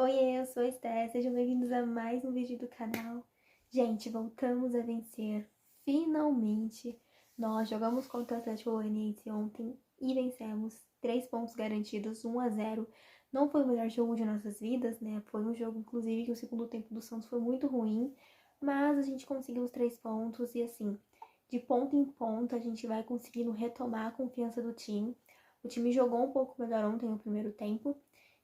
Oiê, eu sou a Esté, sejam bem-vindos a mais um vídeo do canal. Gente, voltamos a vencer, finalmente. Nós jogamos contra o Atlético Goianiense ontem e vencemos, 3 pontos garantidos, 1-0. Não foi o melhor jogo de nossas vidas, né? Foi um jogo, inclusive, que o segundo tempo do Santos foi muito ruim, mas a gente conseguiu os 3 pontos e, assim, de ponta em ponta, a gente vai conseguindo retomar a confiança do time. O time jogou um pouco melhor ontem no primeiro tempo,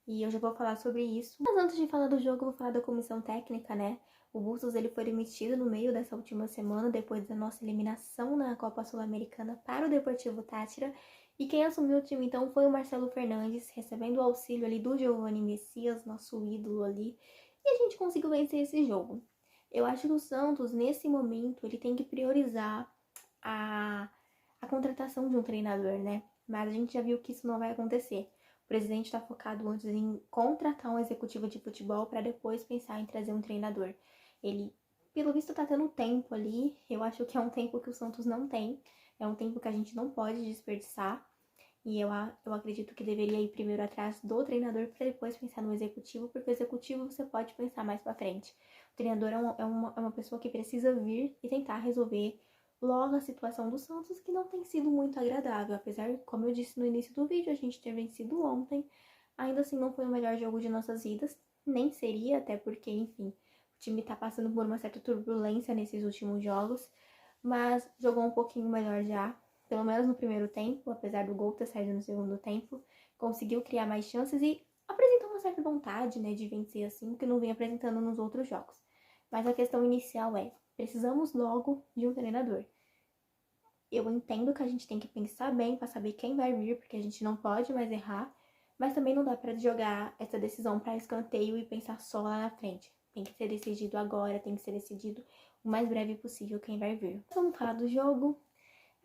e eu já vou falar sobre isso. Mas antes de falar do jogo, eu vou falar da comissão técnica, né? O Bustos, ele foi demitido no meio dessa última semana, depois da nossa eliminação na Copa Sul-Americana para o Deportivo Táchira. E quem assumiu o time, então, foi o Marcelo Fernandes, recebendo o auxílio ali do Giovanni Messias, nosso ídolo ali. E a gente conseguiu vencer esse jogo. Eu acho que o Santos, nesse momento, ele tem que priorizar a contratação de um treinador, né? Mas a gente já viu que isso não vai acontecer. O presidente está focado antes em contratar um executivo de futebol para depois pensar em trazer um treinador. Ele, pelo visto, está tendo tempo ali. Eu acho que é um tempo que o Santos não tem. É um tempo que a gente não pode desperdiçar. E eu acredito que deveria ir primeiro atrás do treinador para depois pensar no executivo, porque o executivo você pode pensar mais para frente. O treinador é uma pessoa que precisa vir e tentar resolver logo a situação do Santos, que não tem sido muito agradável. Apesar, como eu disse no início do vídeo, a gente ter vencido ontem, ainda assim não foi o melhor jogo de nossas vidas. Nem seria, até porque, enfim, o time tá passando por uma certa turbulência nesses últimos jogos, mas jogou um pouquinho melhor já, pelo menos no primeiro tempo, apesar do gol ter saído no segundo tempo, conseguiu criar mais chances e apresentou uma certa vontade, né, de vencer assim, que não vem apresentando nos outros jogos. Mas a questão inicial é, precisamos logo de um treinador. Eu entendo que a gente tem que pensar bem para saber quem vai vir, porque a gente não pode mais errar, mas também não dá para jogar essa decisão para escanteio e pensar só lá na frente. Tem que ser decidido agora, tem que ser decidido o mais breve possível quem vai vir. Vamos falar do jogo.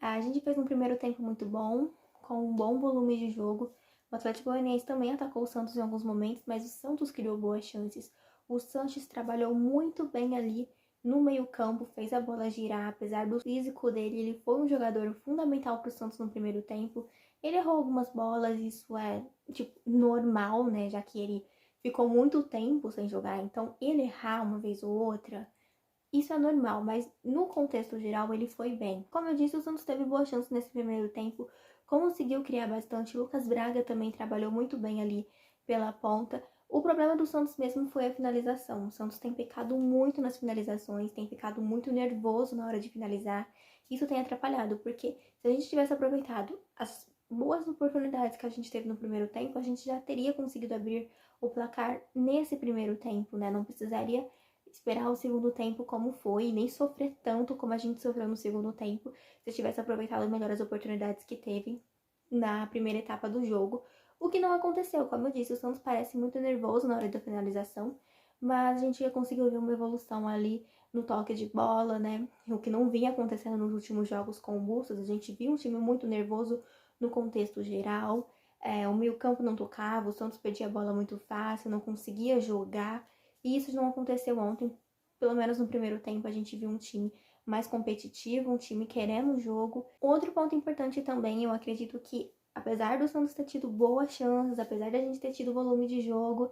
A gente fez um primeiro tempo muito bom, com um bom volume de jogo. O Atlético Goianiense também atacou o Santos em alguns momentos, mas o Santos criou boas chances. O Sanches trabalhou muito bem ali no meio-campo, fez a bola girar, apesar do físico dele, ele foi um jogador fundamental para o Santos no primeiro tempo. Ele errou algumas bolas, isso é tipo normal, né? Já que ele ficou muito tempo sem jogar, então ele errar uma vez ou outra, isso é normal, mas no contexto geral ele foi bem. Como eu disse, o Santos teve boas chances nesse primeiro tempo, conseguiu criar bastante. Lucas Braga também trabalhou muito bem ali pela ponta. O problema do Santos mesmo foi a finalização. O Santos tem pecado muito nas finalizações, tem ficado muito nervoso na hora de finalizar. Isso tem atrapalhado, porque se a gente tivesse aproveitado as boas oportunidades que a gente teve no primeiro tempo, a gente já teria conseguido abrir o placar nesse primeiro tempo, né? Não precisaria esperar o segundo tempo como foi, e nem sofrer tanto como a gente sofreu no segundo tempo, se tivesse aproveitado melhor as oportunidades que teve na primeira etapa do jogo, o que não aconteceu. Como eu disse, o Santos parece muito nervoso na hora da finalização, mas a gente já conseguiu ver uma evolução ali no toque de bola, né? O que não vinha acontecendo nos últimos jogos com o Bustos, a gente viu um time muito nervoso no contexto geral. O meio-campo não tocava, o Santos perdia a bola muito fácil, não conseguia jogar. E isso não aconteceu ontem. Pelo menos no primeiro tempo a gente viu um time mais competitivo, um time querendo o jogo. Outro ponto importante também, eu acredito que apesar do Santos ter tido boas chances, apesar da gente ter tido volume de jogo,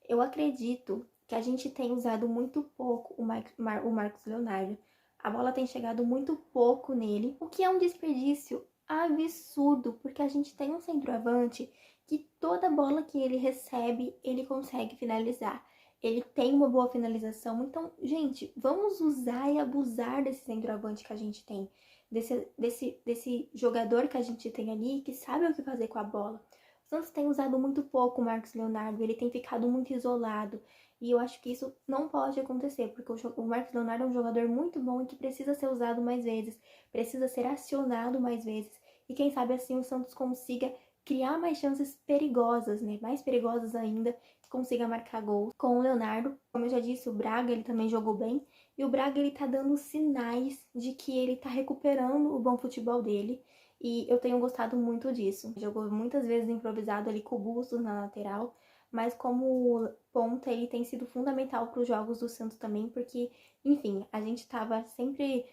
eu acredito que a gente tem usado muito pouco o Marcos Leonardo. A bola tem chegado muito pouco nele, o que é um desperdício absurdo, porque a gente tem um centroavante que toda bola que ele recebe, ele consegue finalizar. Ele tem uma boa finalização. Então, gente, vamos usar e abusar desse centroavante que a gente tem. Desse jogador que a gente tem ali, que sabe o que fazer com a bola. O Santos tem usado muito pouco o Marcos Leonardo, ele tem ficado muito isolado. E eu acho que isso não pode acontecer, porque o Marcos Leonardo é um jogador muito bom e que precisa ser usado mais vezes, precisa ser acionado mais vezes. E quem sabe assim o Santos consiga criar mais chances perigosas, né? Mais perigosas ainda, que consiga marcar gols com o Leonardo. Como eu já disse, o Braga, ele também jogou bem. E o Braga, ele tá dando sinais de que ele tá recuperando o bom futebol dele. E eu tenho gostado muito disso. Jogou muitas vezes improvisado ali com o Bustos na lateral. Mas como ponta, ele tem sido fundamental para os jogos do Santos também. Porque, enfim, a gente tava sempre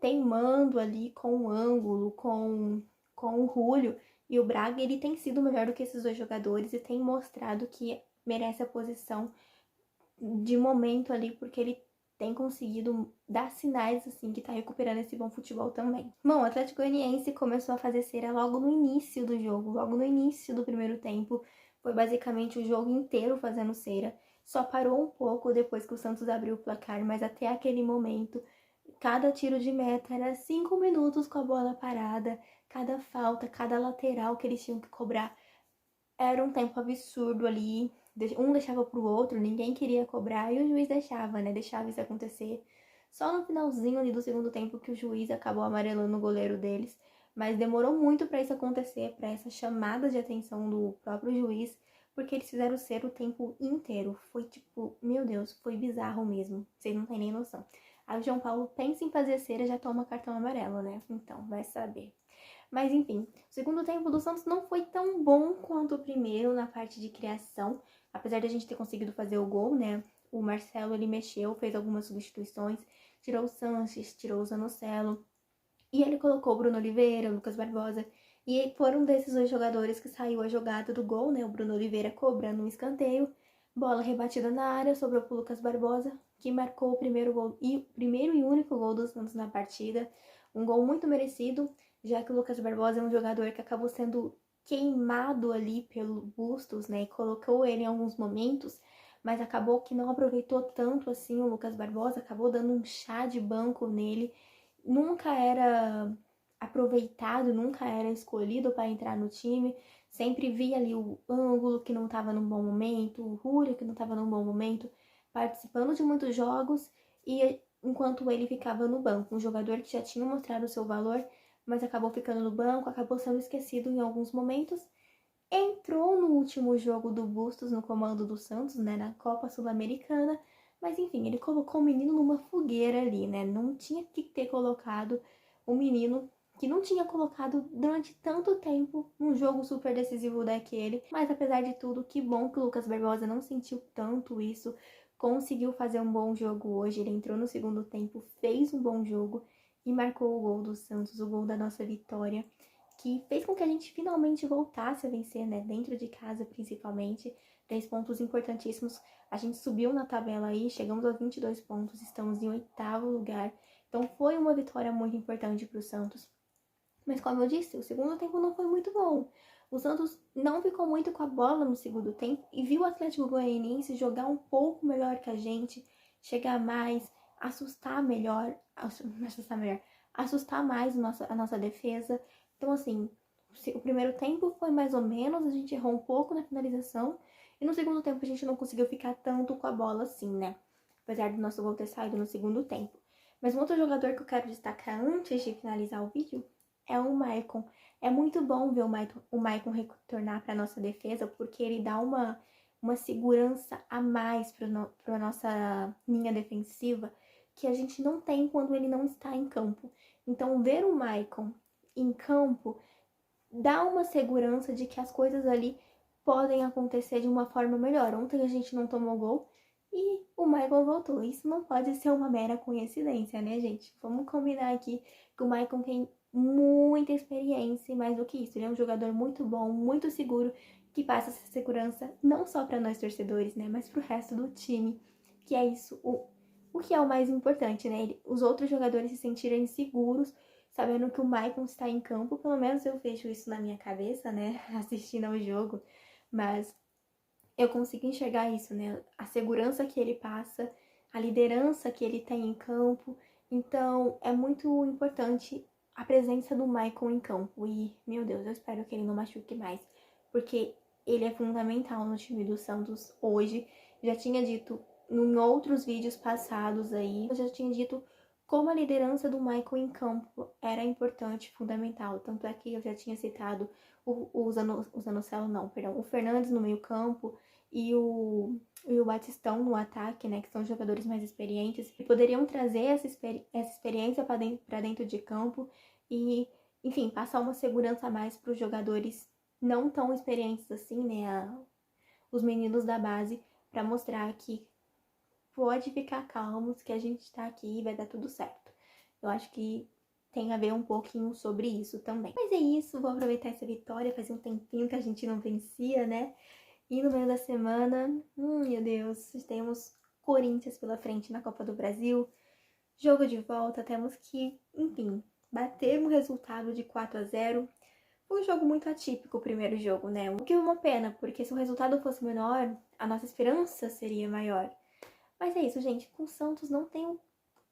teimando ali com o Ângulo, com o Julio. E o Braga, ele tem sido melhor do que esses dois jogadores e tem mostrado que merece a posição de momento ali, porque ele tem conseguido dar sinais, assim, que tá recuperando esse bom futebol também. Bom, o Atlético Goianiense começou a fazer cera logo no início do jogo, logo no início do primeiro tempo. Foi basicamente o jogo inteiro fazendo cera. Só parou um pouco depois que o Santos abriu o placar, mas até aquele momento, cada tiro de meta era 5 minutos com a bola parada, cada falta, cada lateral que eles tinham que cobrar. Era um tempo absurdo ali. Um deixava pro outro, ninguém queria cobrar e o juiz deixava, né? Deixava isso acontecer. Só no finalzinho ali do segundo tempo que o juiz acabou amarelando o goleiro deles. Mas demorou muito para isso acontecer, para essa chamada de atenção do próprio juiz, porque eles fizeram ser o tempo inteiro. Foi tipo, meu Deus, foi bizarro mesmo. Vocês não têm nem noção. Aí o João Paulo pensa em fazer cera, já toma cartão amarelo, né? Então, vai saber. Mas enfim, o segundo tempo do Santos não foi tão bom quanto o primeiro na parte de criação, apesar de a gente ter conseguido fazer o gol, né? O Marcelo, ele mexeu, fez algumas substituições, tirou o Sanches, tirou o Zanocelo, e ele colocou o Bruno Oliveira, o Lucas Barbosa, e foram desses dois jogadores que saiu a jogada do gol, né? O Bruno Oliveira cobrando um escanteio, bola rebatida na área, sobrou pro Lucas Barbosa, que marcou o primeiro gol primeiro e único gol do Santos na partida. Um gol muito merecido, já que o Lucas Barbosa é um jogador que acabou sendo queimado ali pelo Bustos, né? E colocou ele em alguns momentos, mas acabou que não aproveitou tanto assim o Lucas Barbosa, acabou dando um chá de banco nele. Nunca era aproveitado, nunca era escolhido para entrar no time. Sempre via ali o Ângulo que não estava num bom momento, o Rúlio que não estava num bom momento, participando de muitos jogos e enquanto ele ficava no banco. Um jogador que já tinha mostrado o seu valor, mas acabou ficando no banco, acabou sendo esquecido em alguns momentos. Entrou no último jogo do Bustos no comando do Santos, né, na Copa Sul-Americana, mas enfim, ele colocou o menino numa fogueira ali, né? Não tinha que ter colocado o menino que não tinha colocado durante tanto tempo num jogo super decisivo daquele. Mas apesar de tudo, que bom que o Lucas Barbosa não sentiu tanto isso, conseguiu fazer um bom jogo hoje. Ele entrou no segundo tempo, fez um bom jogo e marcou o gol do Santos, o gol da nossa vitória, que fez com que a gente finalmente voltasse a vencer, né? Dentro de casa, principalmente. 3 pontos importantíssimos. A gente subiu na tabela aí, chegamos a 22 pontos, estamos em 8º lugar. Então foi uma vitória muito importante para o Santos. Mas como eu disse, o segundo tempo não foi muito bom. O Santos não ficou muito com a bola no segundo tempo e viu o Atlético Goianiense jogar um pouco melhor que a gente, chegar mais, assustar melhor, assustar mais a nossa defesa. Então, assim, o primeiro tempo foi mais ou menos, a gente errou um pouco na finalização, e no segundo tempo a gente não conseguiu ficar tanto com a bola assim, né? Apesar do nosso gol ter saído no segundo tempo. Mas um outro jogador que eu quero destacar antes de finalizar o vídeo é o Maicon. É muito bom ver o Maicon retornar para nossa defesa, porque ele dá uma segurança a mais para a nossa linha defensiva que a gente não tem quando ele não está em campo. Então, ver o Maicon em campo dá uma segurança de que as coisas ali podem acontecer de uma forma melhor. Ontem a gente não tomou gol e o Maicon voltou. Isso não pode ser uma mera coincidência, né, gente? Vamos combinar aqui que o Maicon tem muita experiência e mais do que isso, ele é um jogador muito bom, muito seguro, que passa essa segurança não só para nós torcedores, né, mas para o resto do time, que é isso, o que é o mais importante, né? Os outros jogadores se sentirem seguros sabendo que o Maicon está em campo. Pelo menos eu vejo isso na minha cabeça, né, assistindo ao jogo, mas eu consigo enxergar isso, né, a segurança que ele passa, a liderança que ele tem em campo. Então é muito importante a presença do Maicon em campo e, meu Deus, eu espero que ele não machuque mais, porque ele é fundamental no time do Santos hoje. Já tinha dito em outros vídeos passados aí, eu já tinha dito como a liderança do Maicon em campo era importante, fundamental. Tanto é que eu já tinha citado o Zanocelo, não, perdão, o Fernandes no meio campo e o Batistão no ataque, né, que são jogadores mais experientes, que poderiam trazer essa experiência para dentro de campo e, enfim, passar uma segurança a mais para os jogadores não tão experientes assim, né, os meninos da base, para mostrar que pode ficar calmos, que a gente tá aqui e vai dar tudo certo. Eu acho que tem a ver um pouquinho sobre isso também. Mas é isso, vou aproveitar essa vitória, fazia um tempinho que a gente não vencia, né? E no meio da semana, meu Deus, temos Corinthians pela frente na Copa do Brasil. Jogo de volta, temos que, enfim, bater um resultado de 4-0. Foi um jogo muito atípico o primeiro jogo, né? O que é uma pena, porque se o resultado fosse menor, a nossa esperança seria maior. Mas é isso, gente. Com o Santos não tem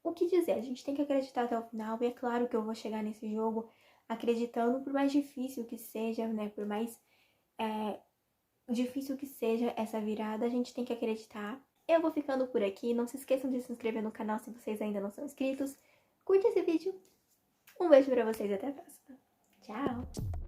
o que dizer. A gente tem que acreditar até o final. E é claro que eu vou chegar nesse jogo acreditando, por mais difícil que seja, né? Por mais difícil que seja essa virada, a gente tem que acreditar. Eu vou ficando por aqui. Não se esqueçam de se inscrever no canal se vocês ainda não são inscritos. Curte esse vídeo. Um beijo pra vocês e até a próxima. Tchau!